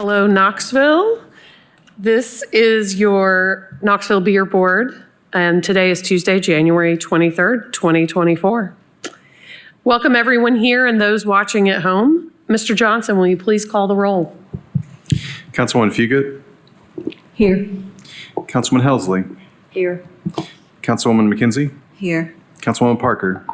Hello, Knoxville. This is your Knoxville Beer Board, and today is Tuesday, January 23rd, 2024. Welcome everyone here and those watching at home. Mr. Johnson, will you please call the roll? Councilwoman Fugit, Here. Councilman Helsley, Here. Councilwoman McKenzie, Here. Councilwoman Parker,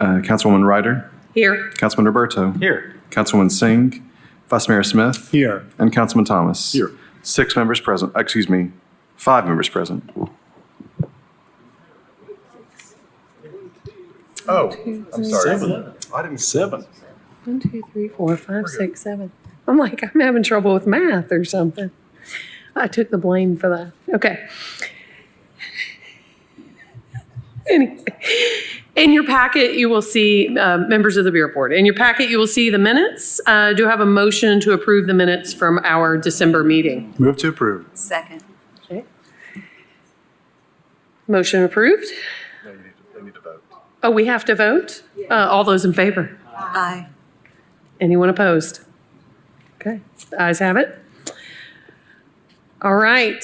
Councilwoman Ryder, Here. Councilman Roberto, Here. Councilwoman Singh, Vice Mayor Smith, Here. and Councilman Thomas. Here. 5 members present. Oh, I'm sorry. 7. Item 7. 1, 2, 3, 4, 5, 6, 7. I'm like, I'm having trouble with math or something. I took the blame for that. Okay. Anyway, in your packet, you will see, members of the Beer Board, in your packet, you will see the minutes. Do I have a motion to approve the minutes from our December meeting? Move to approve. Second. Okay. Motion approved. They need to vote. Oh, we have to vote? All those in favor? Aye. Anyone opposed? Okay, the ayes have it. All right,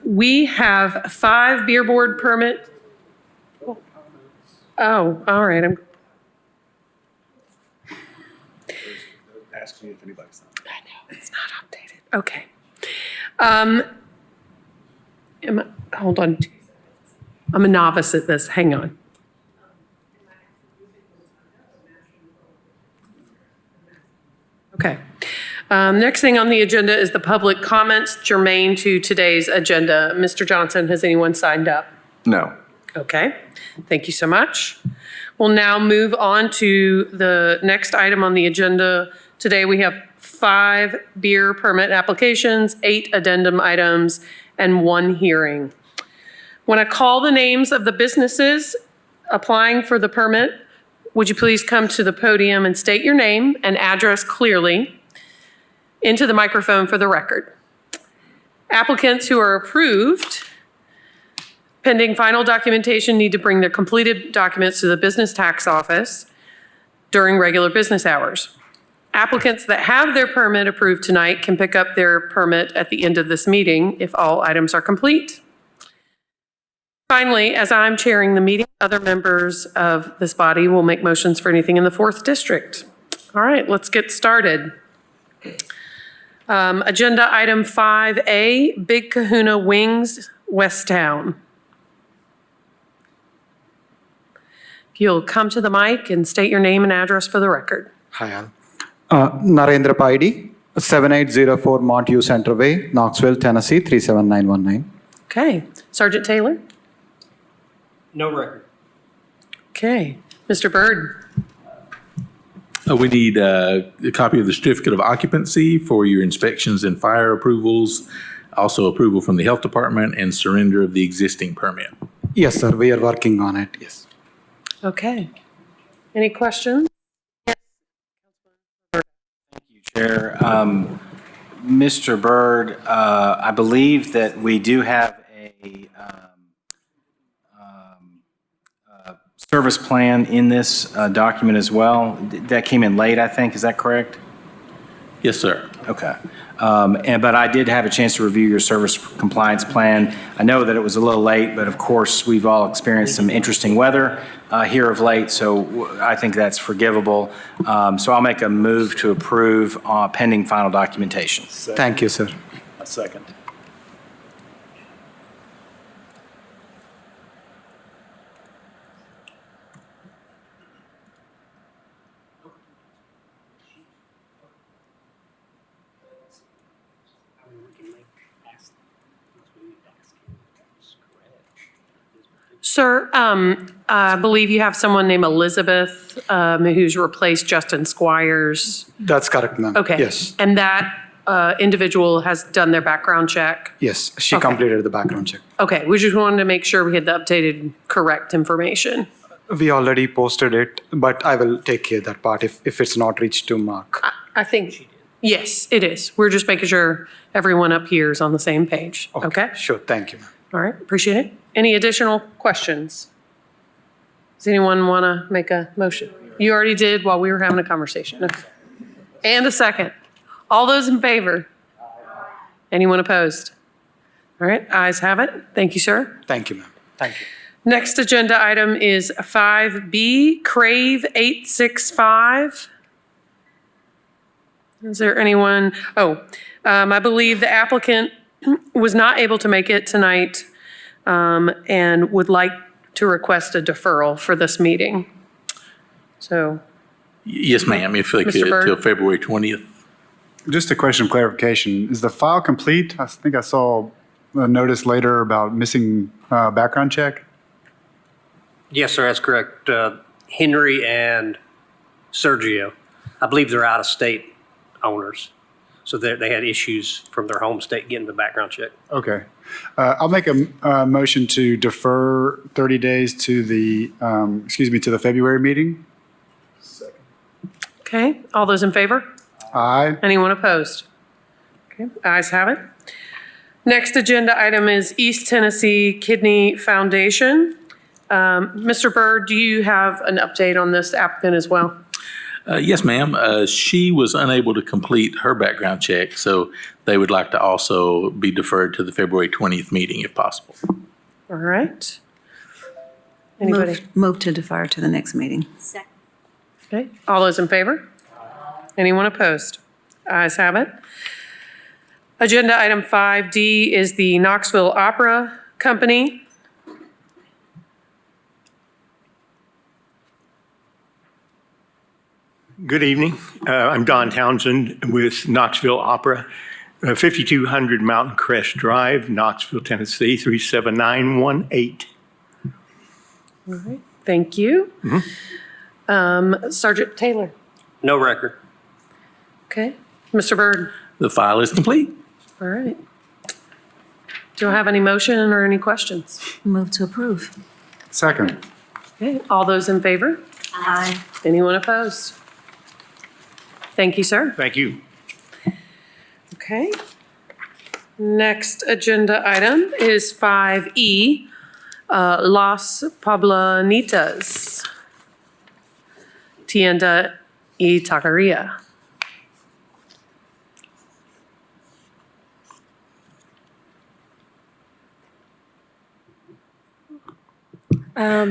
we have 5 Beer Board permit. Oh, all right, I'm, Asking if anybody's not. I know, it's not updated, okay. Hold on. I'm a novice at this, hang on. Okay. Next thing on the agenda is the public comments germane to today's agenda. Mr. Johnson, has anyone signed up? No. Okay, thank you so much. We'll now move on to the next item on the agenda. Today we have 5 beer permit applications, 8 addendum items, and 1 hearing. When I call the names of the businesses applying for the permit, would you please come to the podium and state your name and address clearly into the microphone for the record. Applicants who are approved pending final documentation need to bring their completed documents to the business tax office during regular business hours. Applicants that have their permit approved tonight can pick up their permit at the end of this meeting if all items are complete. Finally, as I'm chairing the meeting, other members of this body will make motions for anything in the 4th district. All right, let's get started. Agenda item 5A, Big Kahuna Wings, Westtown. If you'll come to the mic and state your name and address for the record. Hi, all. Narendra Paidi, 7804 Montview Center Way, Knoxville, Tennessee, 37919. Okay, Sergeant Taylor? No record. Okay, Mr. Byrd? We need a copy of the certificate of occupancy for your inspections and fire approvals, also approval from the health department and surrender of the existing permit. Yes, sir, we are working on it, yes. Okay. Any questions? Chair, Mr. Byrd, I believe that we do have a service plan in this document as well. That came in late, I think. Is that correct? Yes, sir. Okay. But I did have a chance to review your service compliance plan. I know that it was a little late, but of course, we've all experienced some interesting weather here of late, so I think that's forgivable. So I'll make a move to approve pending final documentation. Thank you, sir. A second. Sir, I believe you have someone named Elizabeth who's replaced Justin Squires. That's correct, ma'am. Okay. Yes, And that individual has done their background check? yes, she Okay. completed the background check. Okay, we just wanted to make sure we had the updated, correct information. We already posted it, but I will take care of that part if it's not reached to Mark. I think, yes, it is. We're just making sure everyone up here is on the same page. Okay? Sure, thank you, ma'am. All right, appreciate it. Any additional questions? Does anyone want to make a motion? You already did while we were having a conversation. Okay. And a second. All those in favor? Anyone opposed? All right, ayes have it. Thank you, sir. Thank you, ma'am. Thank you. Next agenda item is 5B, Crave 865. Is there anyone? I believe the applicant was not able to make it tonight and would like to request a deferral for this meeting. So, Yes, ma'am, if they Mr. could, Byrd? till February 20th. Just a question of clarification. Is the file complete? I think I saw a notice later about missing background check. Yes, sir, that's correct. Henry and Sergio, I believe they're out-of-state owners. So they had issues from their home state getting the background check. Okay. I'll make a motion to defer 30 days to the, to the February meeting. okay, all those in favor? Aye. Anyone opposed? Okay, ayes have it. Next agenda item is East Tennessee Kidney Foundation. Mr. Byrd, do you have an update on this applicant as well? Yes, ma'am. She was unable to complete her background check, so they would like to also be deferred to the February 20th meeting if possible. All right. Anybody? Move to defer to the next meeting. Okay, all those in favor? Anyone opposed? Ayes have it. Agenda item 5D is the Knoxville Opera Company. Good evening. I'm Don Townsend with Knoxville Opera, 5200 Mountain Crest Drive, Knoxville, Tennessee, 37918. All right, thank you. Sergeant Taylor. No record. Okay, Mr. Byrd. The file is complete. All right. Do I have any motion or any questions? Move to approve. Second. Okay, all those in favor? Aye. Anyone opposed? Thank you, sir. Thank you. Okay. Next agenda item is 5E, Las Poblanitas, Tienda y Taqueria. My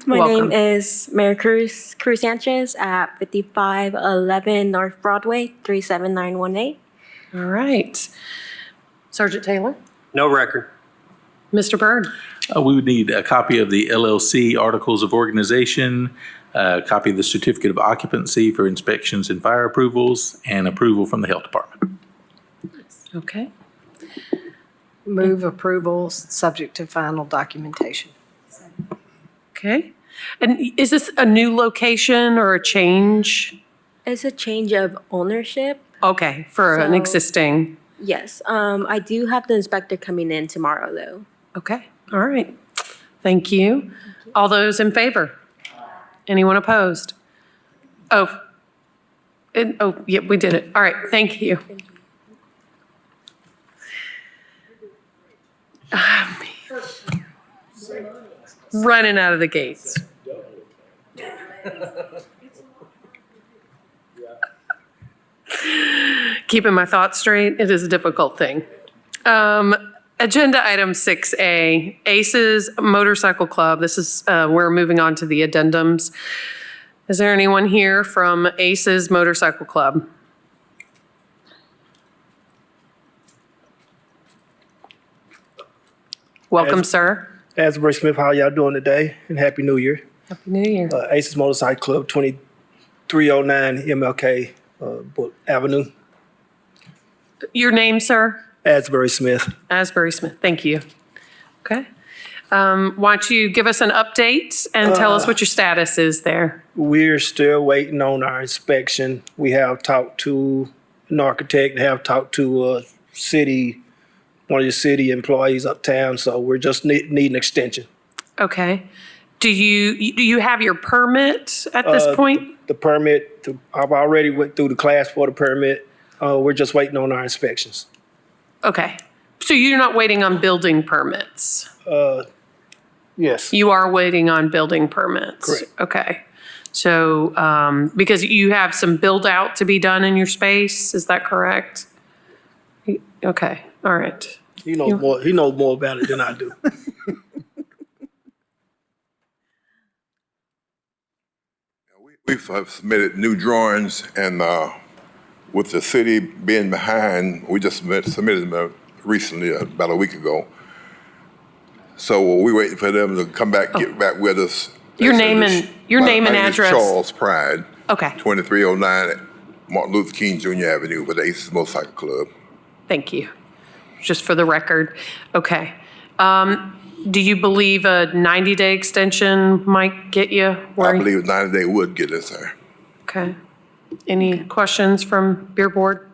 Welcome. name is Mary Cruz Sanchez at 5511 North Broadway, 37918. All right. Sergeant Taylor? No record. Mr. Byrd? We would need a copy of the LLC Articles of Organization, a copy of the Certificate of Occupancy for inspections and fire approvals, and approval from the Health Department. Okay. Move approval, subject to final documentation. Okay. And is this a new location or a change? It's a change of ownership. Okay, for an So- existing. Yes, I do have the inspector coming in tomorrow, though. Okay, all right. Thank you. All those in favor? Anyone opposed? Oh, yep, we did it. All right, thank you. Running out of the gates. Keeping my thoughts straight, it is a difficult thing. Agenda item 6A, ACES Motorcycle Club. This is, we're moving on to the addendums. Is there anyone here from ACES Motorcycle Club? Welcome, sr. Asbury Smith, how y'all doing today? And Happy New Year. Happy New Year. Aces Motorcycle Club, 2309 MLK Avenue, Your name, sir? Asbury Smith. Asbury Smith, thank you. Okay. Why don't you give us an update and tell us what your status is there? We're still waiting on our inspection. We have talked to an architect, have talked to one of the city employees uptown, so we're just need an extension. Okay. Do you have your permit at this point? The permit, I've already went through the class for the permit. We're just waiting on our inspections. Okay. So you're not waiting on building permits? Yes. You are waiting on building permits? Correct. Okay. So, because you have some build out to be done in your space, is that correct? Okay, all right. He knows more about it than I do. We've submitted new drawings, and with the city being behind, we just submitted them recently, about a week ago. So we're waiting for them to come back, get back with us. Your name and address. Charles Pride. Okay, 2309 Martin Luther King Jr. Avenue with the Aces Motorcycle Club. thank you. Just for the record. Okay. Do you believe a 90-day extension might get you where? I believe 90 day would get us there. Okay. Any questions from Beer Board?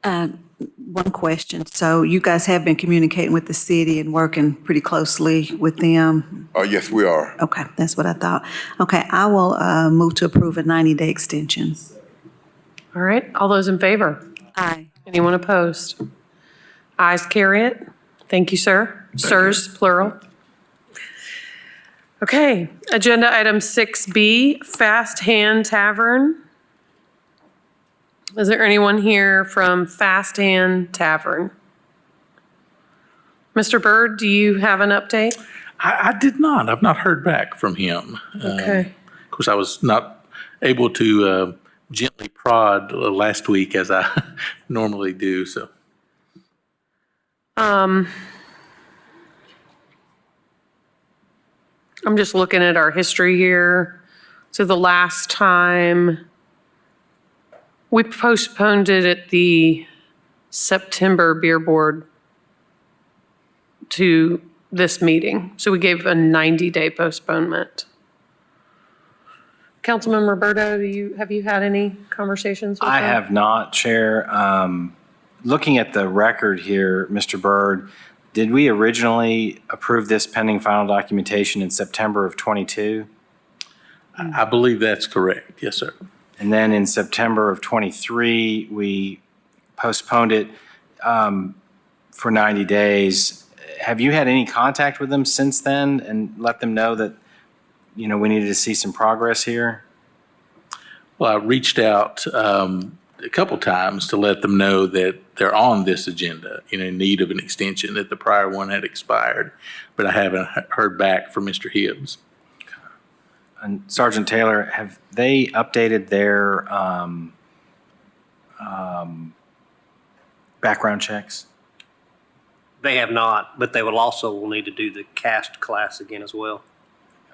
One question. So you guys have been communicating with the city and working pretty closely with them? Yes, we are. Okay, that's what I thought. Okay, I will move to approve a 90-day extension. All right, all those in favor? Aye. Anyone opposed? Ayes carry it. Thank you, sir. Sirs, plural. Okay, agenda item 6B, Fast Hand Tavern. Is there anyone here from Fast Hand Tavern? Mr. Byrd, do you have an update? I did not. I've not heard back from him. Okay. Of course, I was not able to gently prod last week as I normally do, so. I'm just looking at our history here. So the last time we postponed it at the September Beer Board to this meeting. So we gave a 90-day postponement. Councilmember Roberto, have you had any conversations with I them? have not, Chair. Looking at the record here, Mr. Byrd, did we originally approve this pending final documentation in September of '22? I believe that's correct. Yes, sir. And then in September of '23, we postponed it for 90 days. Have you had any contact with them since then and let them know that, we needed to see some progress here? Well, I reached out a couple times to let them know that they're on this agenda, in need of an extension, that the prior one had expired, but I haven't heard back from Mr. Hibbs. And Sergeant Taylor, have they updated their background checks? They have not, but they will also need to do the cast class again as well.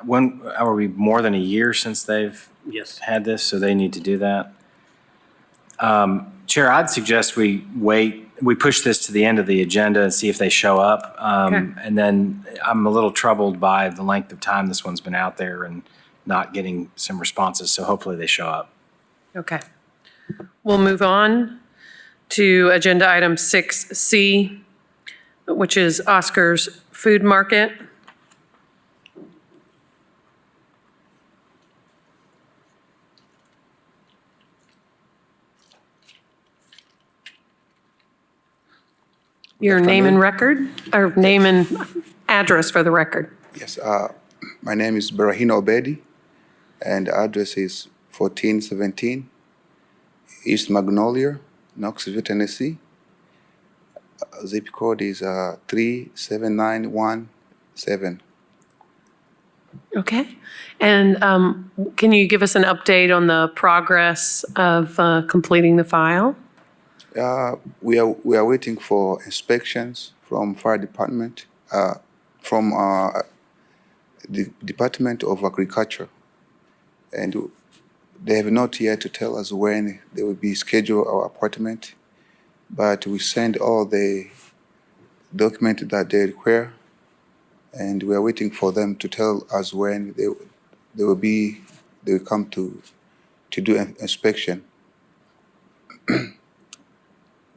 When are we more than a year since they've Yes. had this, so they need to do that? Chair, I'd suggest we push this to the end of the agenda and see if they show up. Okay. And then I'm a little troubled by the length of time this one's been out there and not getting some responses, so hopefully they show up. Okay. We'll move on to agenda item 6C, which is Oscar's Food Market. Your name and record, or name and address for the record. Yes, my name is Brd R, and the address is 1417 East Magnolia, Knoxville, Tennessee. Zip code is 37917. Okay. And can you give us an update on the progress of completing the file? We are waiting for inspections from fire department, from the Department of Agriculture, and they have not yet to tell us when they will be scheduled our appointment. But we send all the documents that they require, and we are waiting for them to tell us when they will come to do an inspection.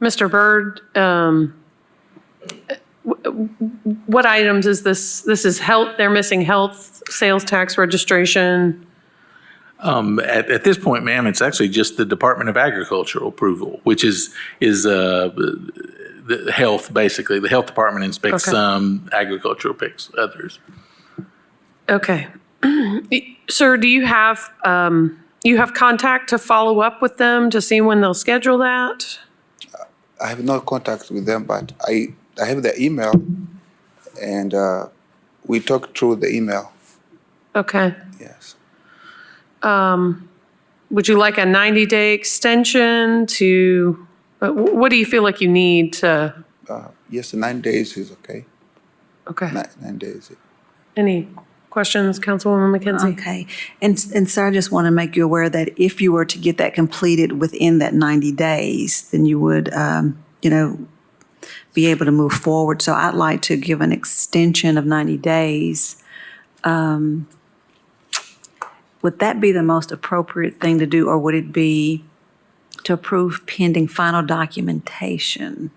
Mr. Byrd, what items is this? This is health, they're missing health, sales tax registration. At this point, ma'am, it's actually just the Department of Agricultural approval, which is the health, basically. The health department inspects Okay. some, agricultural picks others. Okay. Sir, do you have contact to follow up with them to see when they'll schedule that? I have no contact with them, but I have the email, and we talked through the email. Okay. Yes. Would you like a 90-day extension to, what do you feel like you need to? Yes, 9 days is okay. Okay. 9 days. Any questions, Councilwoman McKenzie? Okay. And sir, I just want to make you aware that if you were to get that completed within that 90 days, then you would, be able to move forward. So I'd like to give an extension of 90 days. Would that be the most appropriate thing to do, or would it be to approve pending final documentation?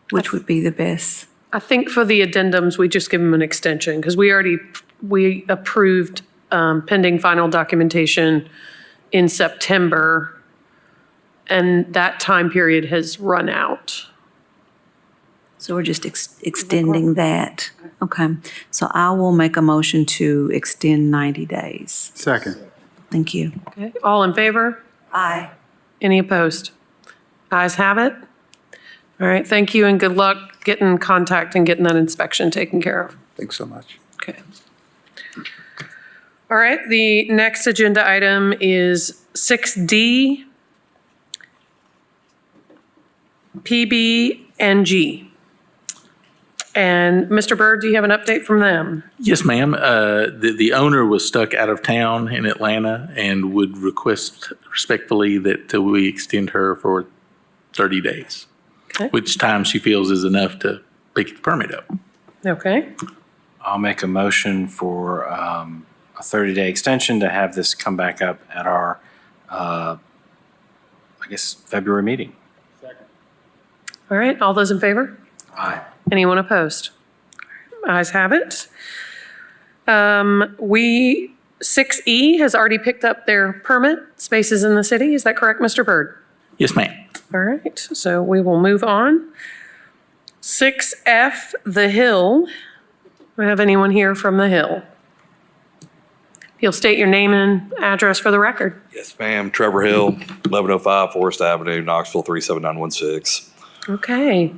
Which would be the best? I think for the addendums, we just give them an extension because we approved pending final documentation in September, and that time period has run out. So we're just extending that. Okay. So I will make a motion to extend 90 days. Second. Thank you. Okay, all in favor? Aye. Any opposed? Ayes have it. All right, thank you and good luck getting contact and getting that inspection taken care of. Thanks so much. Okay. All right, the next agenda item is 6D, PB and G. And Mr. Byrd, do you have an update from them? Yes, ma'am. The owner was stuck out of town in Atlanta and would request respectfully that we extend her for 30 days, Okay. which time she feels is enough to pick the permit up. Okay, I'll make a motion for a 30-day extension to have this come back up at our, February meeting. all right, all those in favor? Aye. Anyone opposed? Ayes have it. 6E has already picked up their permit, spaces in the city. Is that correct, Mr. Byrd? Yes, ma'am. All right, so we will move on. 6F, The Hill. Do we have anyone here from The Hill? If you'll state your name and address for the record. Yes, ma'am. Trevor Hill, 1105 Forest Avenue, Knoxville, 37916. Okay.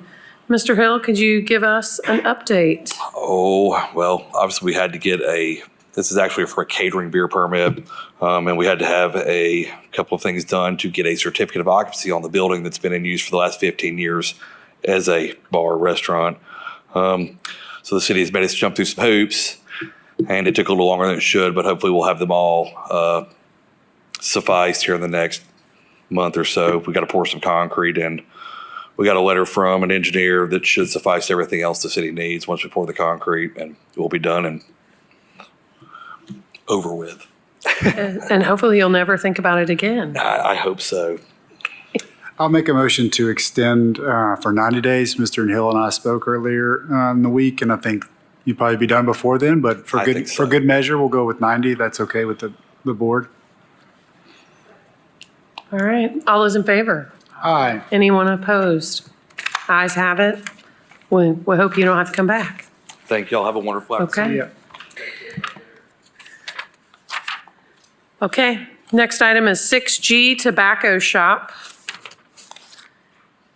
Mr. Hill, could you give us an update? Oh, well, obviously we had to get this is actually for a catering beer permit, and we had to have a couple of things done to get a certificate of occupancy on the building that's been in use for the last 15 years as a bar restaurant. So the city has made us jump through some hoops, and it took a little longer than it should, but hopefully we'll have them all sufficed here in the next month or so. We got to pour some concrete, and we got a letter from an engineer that should suffice everything else the city needs once we pour the concrete, and we'll be done and over with. And hopefully you'll never think about it again. I hope so. I'll make a motion to extend for 90 days. Mr. Hill and I spoke earlier in the week, and I think you'd probably be done before then, but for good measure, we'll go with 90. That's okay with the board. All right, all those in favor? Aye. Anyone opposed? Ayes have it. We hope you don't have to come back. Thank y'all. Have a wonderful afternoon. Okay. Okay, next item is 6G Tobacco Shop.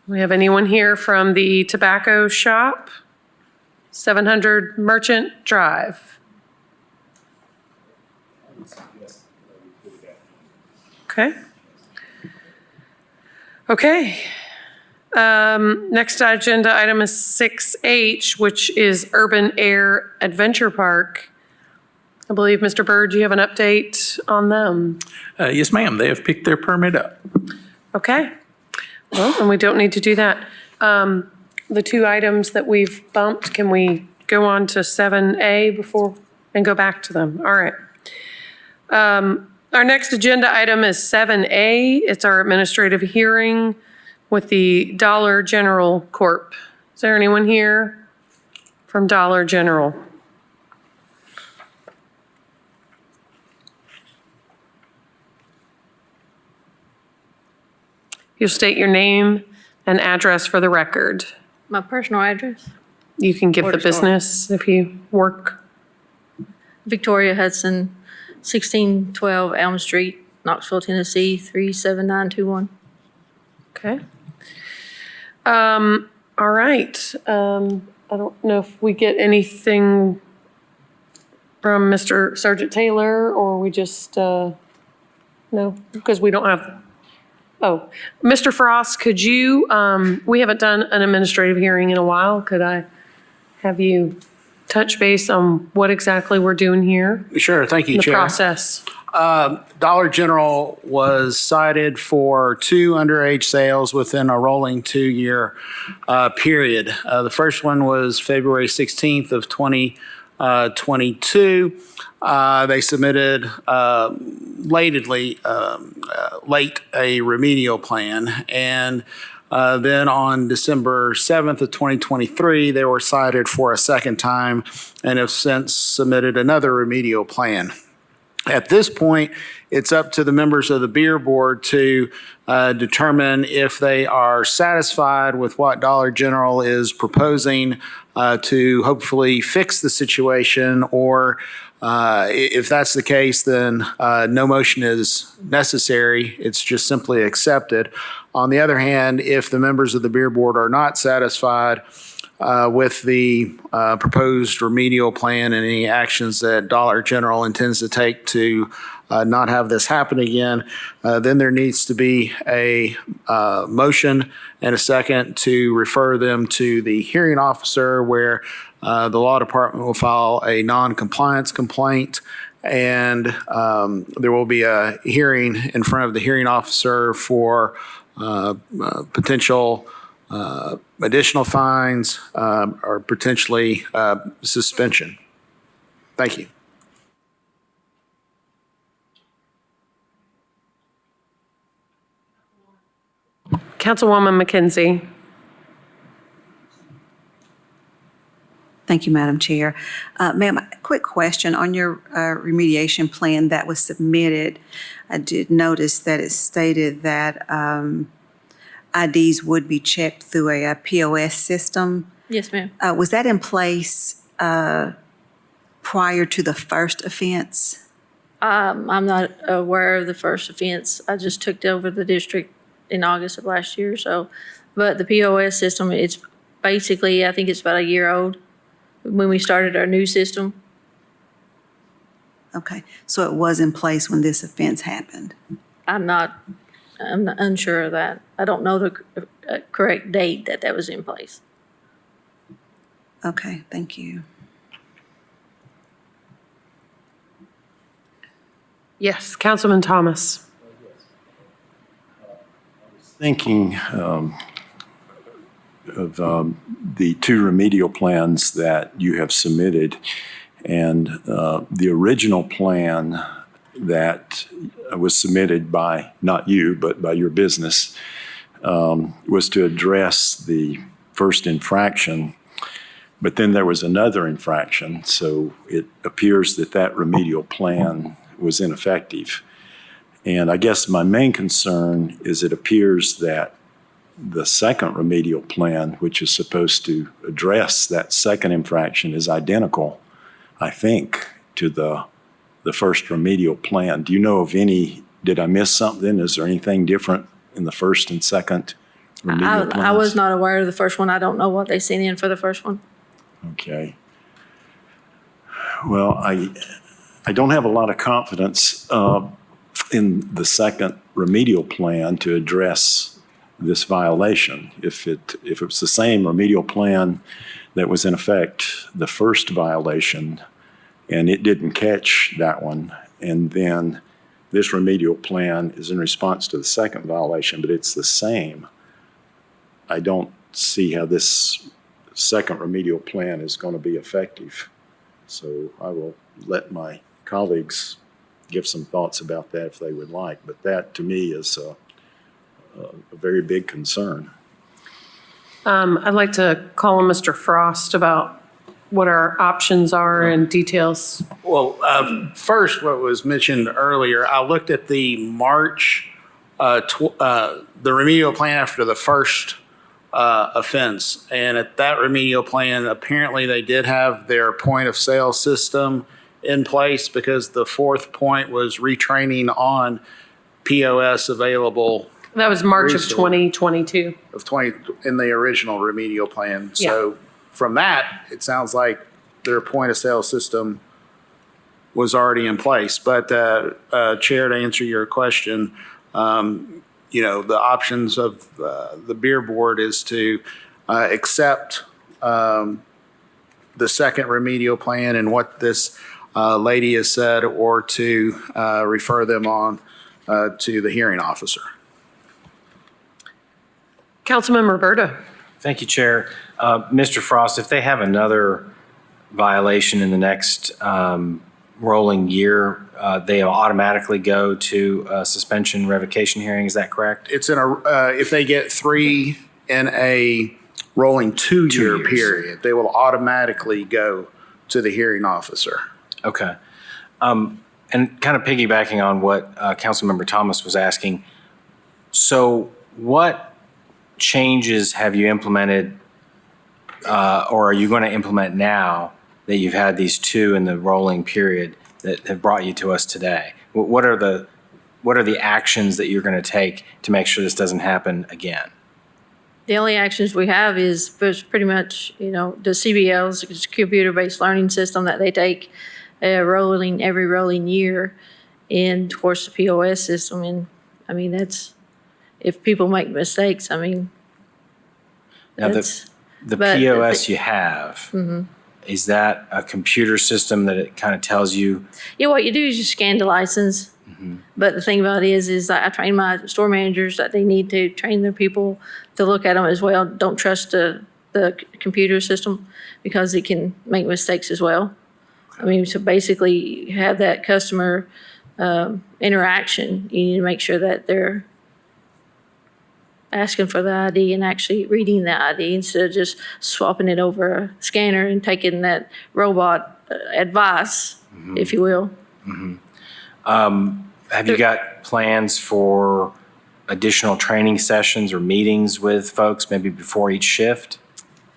We have anyone here from the tobacco shop? 700 Merchant Drive. Okay. Okay. Next agenda item is 6H, which is Urban Air Adventure Park. I believe, Mr. Byrd, you have an update on them. Yes, ma'am. They have picked their permit up. Okay. Well, and we don't need to do that. The two items that we've bumped, can we go on to 7A before and go back to them? All right. Our next agenda item is 7A. It's our administrative hearing with the Dollar General Corp. Is there anyone here from Dollar General? You'll state your name and address for the record. My personal address? You can give Or the the store. business if you work. Victoria Hudson, 1612 Elm Street, Knoxville, Tennessee, 37921. Okay. All right. I don't know if we get anything from Mr. Sergeant Taylor, or we just, no, because we don't have, oh, Mr. Frost, could you, we haven't done an administrative hearing in a while. Could I have you touch base on what exactly we're doing here? Sure, thank you, The Chair. process. Dollar General was cited for 2 underage sales within a rolling 2-year period. The first one was February 16th of 2022. They submitted late a remedial plan, and then on December 7th of 2023, they were cited for a second time and have since submitted another remedial plan. At this point, it's up to the members of the beer board to determine if they are satisfied with what Dollar General is proposing to hopefully fix the situation, or if that's the case, then no motion is necessary. It's just simply accepted. On the other hand, if the members of the beer board are not satisfied with the proposed remedial plan and any actions that Dollar General intends to take to not have this happen again, then there needs to be a motion and a second to refer them to the hearing officer, where the law department will file a non-compliance complaint, and there will be a hearing in front of the hearing officer for potential additional fines or potentially suspension. Thank you. Councilwoman McKenzie. Thank you, Madam Chair. Ma'am, a quick question. On your remediation plan that was submitted, I did notice that it stated that IDs would be checked through a POS system. Yes, ma'am. Was that in place prior to the first offense? I'm not aware of the first offense. I just took over the district in August of last year, so, but the POS system, it's basically, I think it's about a year old when we started our new system. Okay, so it was in place when this offense happened? I'm unsure of that. I don't know the correct date that was in place. Okay, thank you. Yes, Councilman Thomas. Thinking of the 2 remedial plans that you have submitted, and the original plan that was submitted by, not you, but by your business, was to address the first infraction, but then there was another infraction, so it appears that that remedial plan was ineffective. And I guess my main concern is it appears that the second remedial plan, which is supposed to address that second infraction, is identical, I think, to the first remedial plan. Do you know of any, did I miss something? Is there anything different in the first and second remedial plans? I was not aware of the first one. I don't know what they sent in for the first one. Okay. Well, I don't have a lot of confidence in the second remedial plan to address this violation. If it was the same remedial plan that was in effect the first violation and it didn't catch that one, and then this remedial plan is in response to the second violation, but it's the same, I don't see how this second remedial plan is going to be effective. So I will let my colleagues give some thoughts about that if they would like, but that to me is a very big concern. I'd like to call on Mr. Frost about what our options are and details. Well, first, what was mentioned earlier, I looked at the March, the remedial plan after the first offense. And at that remedial plan, apparently they did have their point of sale system in place because the fourth point was retraining on POS available That was March of resource. 2022. In the original remedial plan. So from that, it sounds like their point of sale system was already in place. But Chair, to answer your question, the options of the beer board is to accept the second remedial plan and what this lady has said, or to refer them on to the hearing officer. Councilmember Brda. Thank you, Chair. Mr. Frost, if they have another violation in the next rolling year, they automatically go to a suspension revocation hearing, is that correct? It's if they get 3 in a rolling 2-year period, they will automatically go to the hearing officer. Okay. And kind of piggybacking on what Councilmember Thomas was asking, so what changes have you implemented or are you going to implement now that you've had these 2 in the rolling period that have brought you to us today? What are the actions that you're going to take to make sure this doesn't happen again? The only actions we have is pretty much, the CBL's it's a computer-based learning system that they take every rolling year in towards the POS system. And I mean, that's, if people make mistakes, I mean, now the POS you have, is that a computer system that it kind of tells you? Yeah, what you do is you scan the license. But the thing about it is that I train my store managers that they need to train their people to look at them as well. Don't trust the computer system because it can make mistakes as well. I mean, so basically you have that customer interaction. You need to make sure that they're asking for the ID and actually reading the ID instead of just swapping it over a scanner and taking that robot advice, if you will. Have you got plans for additional training sessions or meetings with folks maybe before each shift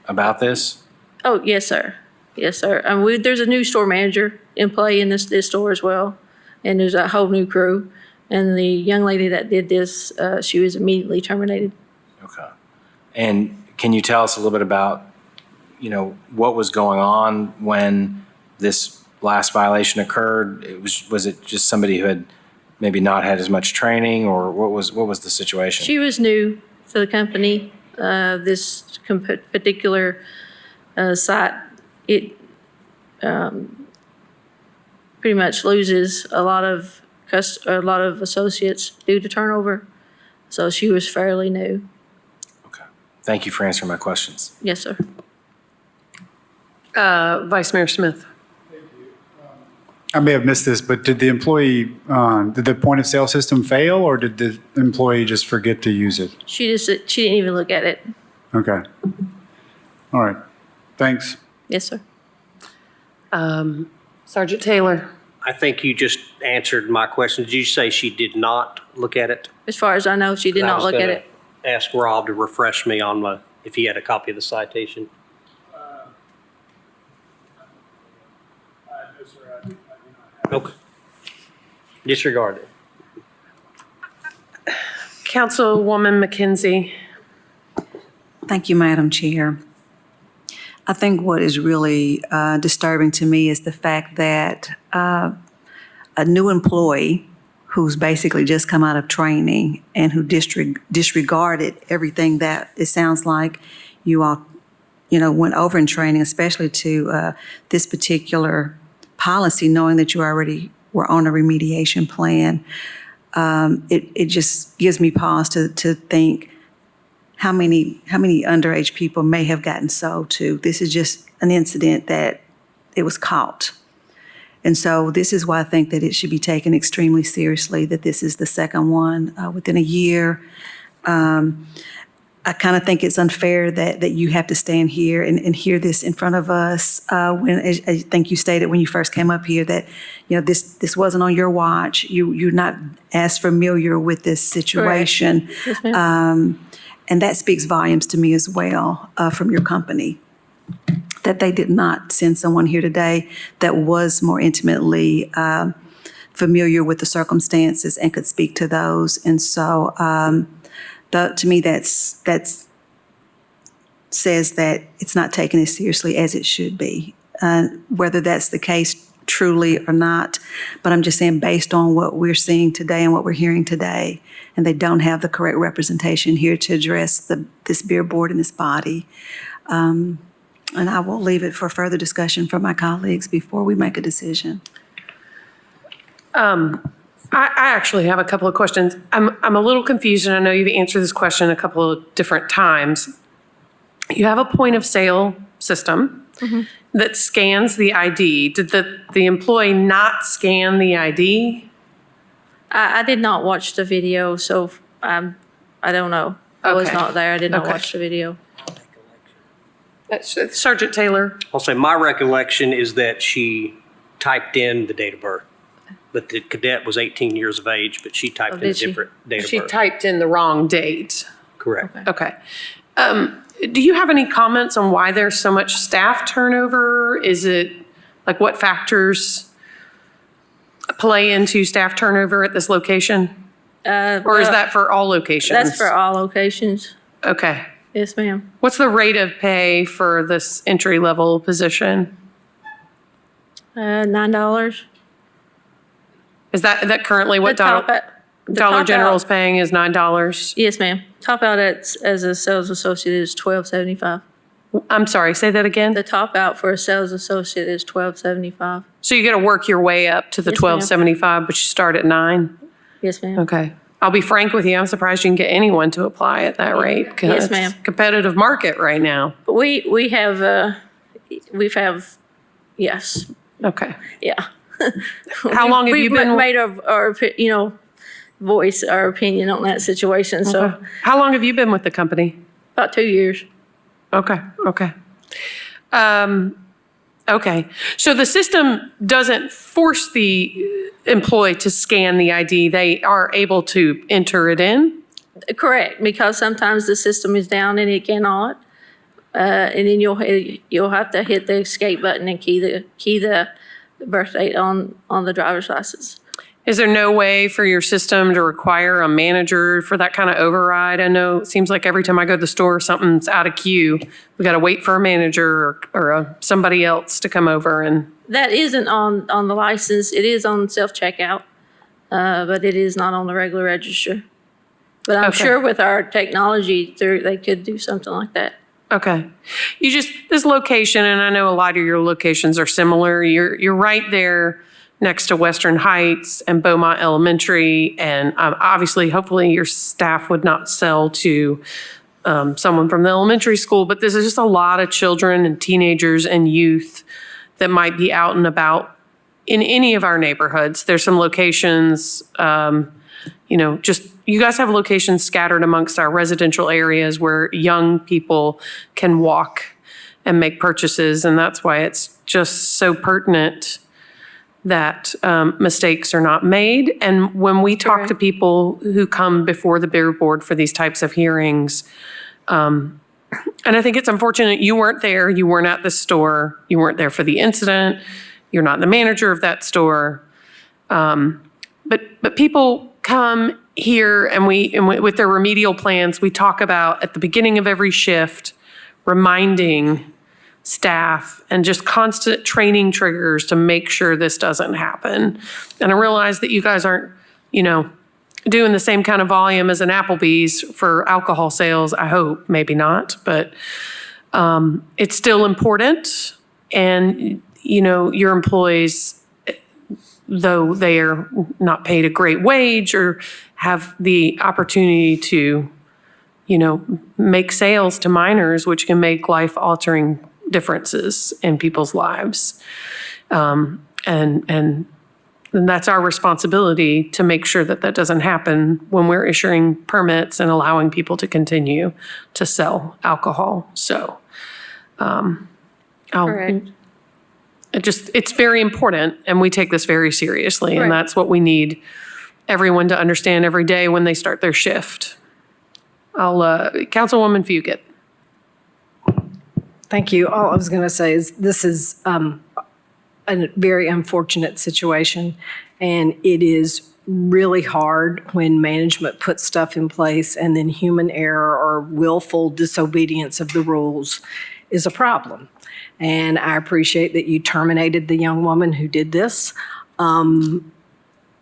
about this? Oh, yes, sir. Yes, sir. There's a new store manager in play in this store as well, and there's a whole new crew. And the young lady that did this, she was immediately terminated. Okay. And can you tell us a little bit about, what was going on when this last violation occurred? Was it just somebody who had maybe not had as much training, or what was the situation? She was new to the company. This particular site, it pretty much loses a lot of associates due to turnover. So she was fairly new. Okay. Thank you for answering my questions. Yes, sir. Vice Mayor Smith. I may have missed this, but did the employee, did the point of sale system fail, or did the employee just forget to use it? She didn't even look at it. Okay. All right. Thanks. Yes, sir. Sergeant Taylor. I think you just answered my question. Did you say she did not look at it? As far as I know, she did not look at it. Ask Rob to refresh me on if he had a copy of the citation. Okay. Disregard it. Councilwoman McKenzie. Thank you, Madam Chair. I think what is really disturbing to me is the fact that a new employee who's basically just come out of training and who disregarded everything that it sounds like you all, went over in training, especially to this particular policy, knowing that you already were on a remediation plan. It just gives me pause to think how many underage people may have gotten sold to. This is just an incident that it was caught. And so this is why I think that it should be taken extremely seriously, that this is the second one within a year. I kind of think it's unfair that you have to stand here and hear this in front of us when I think you stated when you first came up here that, this wasn't on your watch. You're not as familiar with this situation. Correct. Yes, ma'am. And that speaks volumes to me as well from your company. that they did not send someone here today that was more intimately familiar with the circumstances and could speak to those. And so to me, that's says that it's not taken as seriously as it should be. Whether that's the case truly or not, but I'm just saying based on what we're seeing today and what we're hearing today, and they don't have the correct representation here to address this beer board and this body. And I will leave it for further discussion from my colleagues before we make a decision. I actually have a couple of questions. I'm a little confused, and I know you've answered this question a couple of different times. You have a point of sale system that scans the ID. Did the employee not scan the ID? I did not watch the video, so I don't know. I was not there. I did not watch the video. Sergeant Taylor. I'll say my recollection is that she typed in the date of birth, but the cadet was 18 years of age, but she typed in a different date of birth. She typed in the wrong date. Correct. Okay. Do you have any comments on why there's so much staff turnover? Is it, like, what factors play into staff turnover at this location? Or is that for all locations? That's for all locations. Okay. Yes, ma'am. What's the rate of pay for this entry-level position? $9. Is that currently what Dollar General is paying is $9? Yes, ma'am. Top out as a sales associate is $12.75. I'm sorry, say that again? The top out for a sales associate is $12.75. So you got to work your way up to the Yes, ma'am. $12.75, but you start at $9? Yes, ma'am. Okay. I'll be frank with you, I'm surprised you can get anyone to apply at that rate. 'Cause Yes, it's ma'am. a competitive market right now. We have yes. Okay. Yeah. How long have you been? Made our voice our opinion on that situation. So Okay. How long have you been with the company? about 2 years. Okay. Okay. So the system doesn't force the employee to scan the ID. They are able to enter it in? Correct, because sometimes the system is down and it cannot. And then you'll have to hit the escape button and key the birth date on the driver's license. Is there no way for your system to require a manager for that kind of override? I know it seems like every time I go to the store, something's out of queue. We got to wait for a manager or somebody else to come over and. That isn't on the license. It is on self-checkout, but it is not on the regular register. But I'm sure with our technology, they could do something like that. Okay. This location, and I know a lot of your locations are similar. You're right there next to Western Heights and Beaumont Elementary. And obviously, hopefully your staff would not sell to someone from the elementary school, but this is just a lot of children and teenagers and youth that might be out and about in any of our neighborhoods. There's some locations, you guys have locations scattered amongst our residential areas where young people can walk and make purchases. And that's why it's just so pertinent that mistakes are not made. And when we talk to people who come before the Beer Board for these types of hearings, and I think it's unfortunate you weren't there, you weren't at the store, you weren't there for the incident, you're not the manager of that store. But people come here and with their remedial plans, we talk about at the beginning of every shift, reminding staff and just constant training triggers to make sure this doesn't happen. And I realize that you guys aren't, doing the same kind of volume as an Applebee's for alcohol sales. I hope, maybe not, but it's still important. And, your employees, though they are not paid a great wage or have the opportunity to, make sales to minors, which can make life-altering differences in people's lives. And that's our responsibility to make sure that doesn't happen when we're issuing permits and allowing people to continue to sell alcohol. So, Correct. It's very important, and we take this very seriously, Right. and that's what we need everyone to understand every day when they start their shift. Councilwoman Fugit. Thank you. All I was going to say is this is a very unfortunate situation, and it is really hard when management puts stuff in place and then human error or willful disobedience of the rules is a problem. And I appreciate that you terminated the young woman who did this. And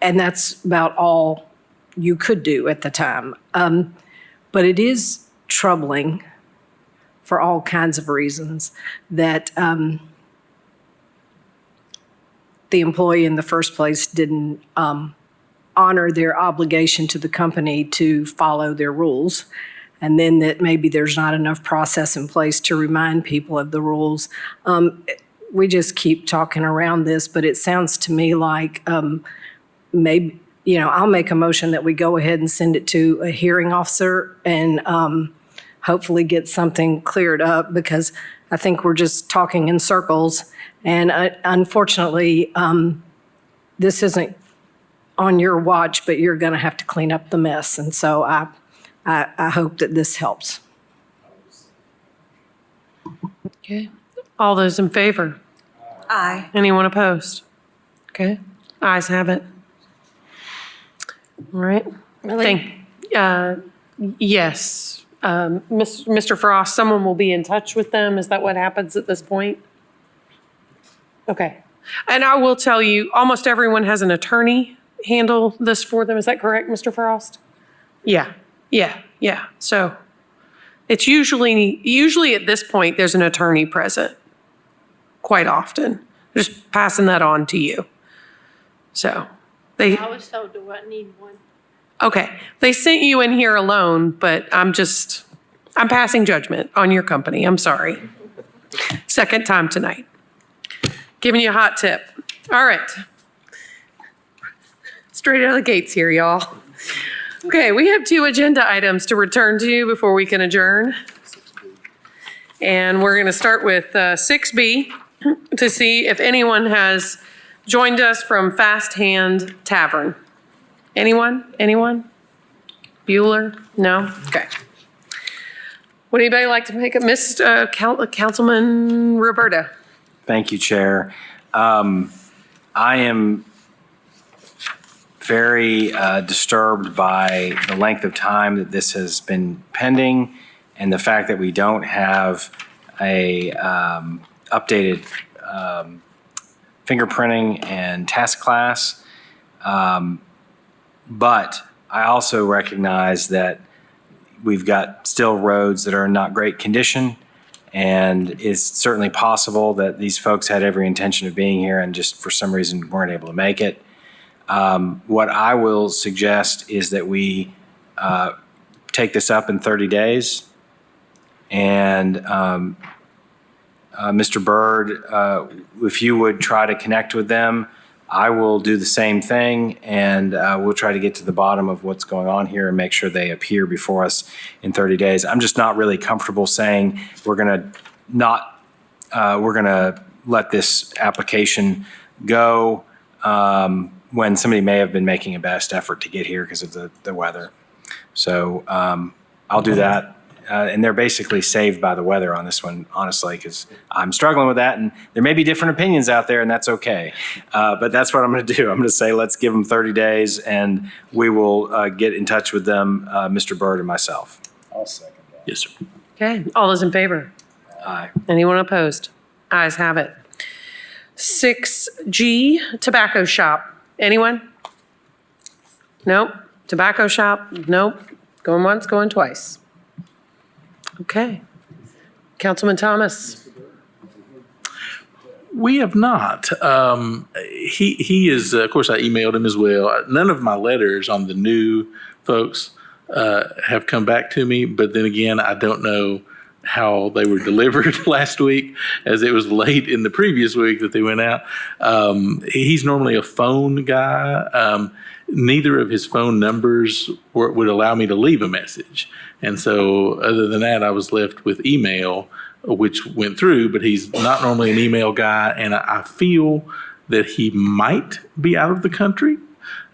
that's about all you could do at the time. But it is troubling for all kinds of reasons that the employee in the first place didn't honor their obligation to the company to follow their rules, and then that maybe there's not enough process in place to remind people of the rules. We just keep talking around this, but it sounds to me like maybe, I'll make a motion that we go ahead and send it to a hearing officer and hopefully get something cleared up, because I think we're just talking in circles. And unfortunately, this isn't on your watch, but you're going to have to clean up the mess. And so I hope that this helps. Okay. All those in favor? Aye. Anyone opposed? Okay. Ayes have it. All right. Yes. Mr. Frost, someone will be in touch with them. Is that what happens at this point? Okay. And I will tell you, almost everyone has an attorney handle this for them. Is that correct, Mr. Frost? Yeah. So it's usually at this point, there's an attorney present quite often. Just passing that on to you. So I was told do I need one? Okay. They sent you in here alone, but I'm passing judgment on your company. I'm sorry. Second time tonight. Giving you a hot tip. All right. Straight out of the gates here, y'all. Okay, we have 2 agenda items to return to before we can adjourn. And we're going to start with 6B to see if anyone has joined us from Fast Hand Tavern. Anyone? Bueller? No? Okay. Would anybody like to make a Councilman Roberta? Thank you, Chair. I am very disturbed by the length of time that this has been pending and the fact that we don't have a updated fingerprinting and task class. But I also recognize that we've got still roads that are in not great condition, and it's certainly possible that these folks had every intention of being here and just for some reason weren't able to make it. What I will suggest is that we take this up in 30 days. And Mr. Byrd, if you would try to connect with them, I will do the same thing, and we'll try to get to the bottom of what's going on here and make sure they appear before us in 30 days. I'm just not really comfortable saying we're going to let this application go when somebody may have been making a best effort to get here because of the weather. So I'll do that. And they're basically saved by the weather on this one, honestly, because I'm struggling with that. And there may be different opinions out there, and that's okay. But that's what I'm going to do. I'm going to say, let's give them 30 days, and we will get in touch with them, Mr. Byrd and myself. I'll second that. Yes, sir. Okay. All those in favor? Aye. Anyone opposed? Ayes have it. 6G, tobacco shop. Anyone? Nope. Tobacco shop? Nope. Going once, going twice. Okay. Councilman Thomas. We have not. He is, of course, I emailed him as well. None of my letters on the new folks have come back to me, but then again, I don't know how they were delivered last week, as it was late in the previous week that they went out. He's normally a phone guy. Neither of his phone numbers would allow me to leave a message. And so other than that, I was left with email, which went through, but he's not normally an email guy. And I feel that he might be out of the country.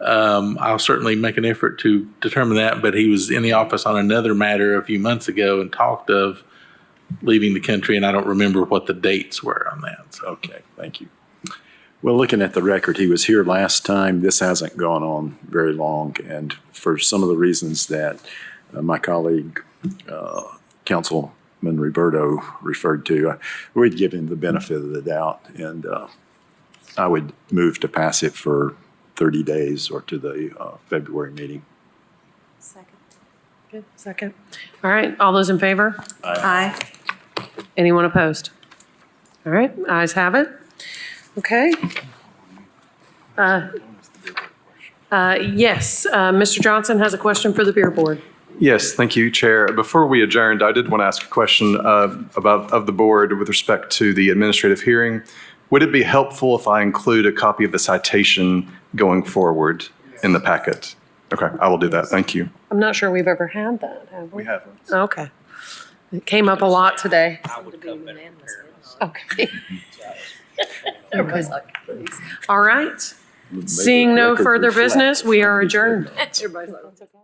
I'll certainly make an effort to determine that, but he was in the office on another matter a few months ago and talked of leaving the country, and I don't remember what the dates were on that. So. Okay, thank you. Well, looking at the record, he was here last time. This hasn't gone on very long, and for some of the reasons that my colleague, Councilman Roberto, referred to, we'd give him the benefit of the doubt, and I would move to pass it for 30 days or to the February meeting. Good, second. All right, all those in favor? Aye. Anyone opposed? All right, ayes have it. Okay. Yes, Mr. Johnson has a question for the beer board. Yes, thank you, Chair. Before we adjourned, I did want to ask a question of the board with respect to the administrative hearing. Would it be helpful if I include a copy of the citation going forward in the packet? Okay, I will do that. Thank you. I'm not sure we've ever had that, have we? We haven't. Okay. It came up a lot today. Okay. Everybody's like, All right. Seeing no further business, we are adjourned. everybody's like, that's okay.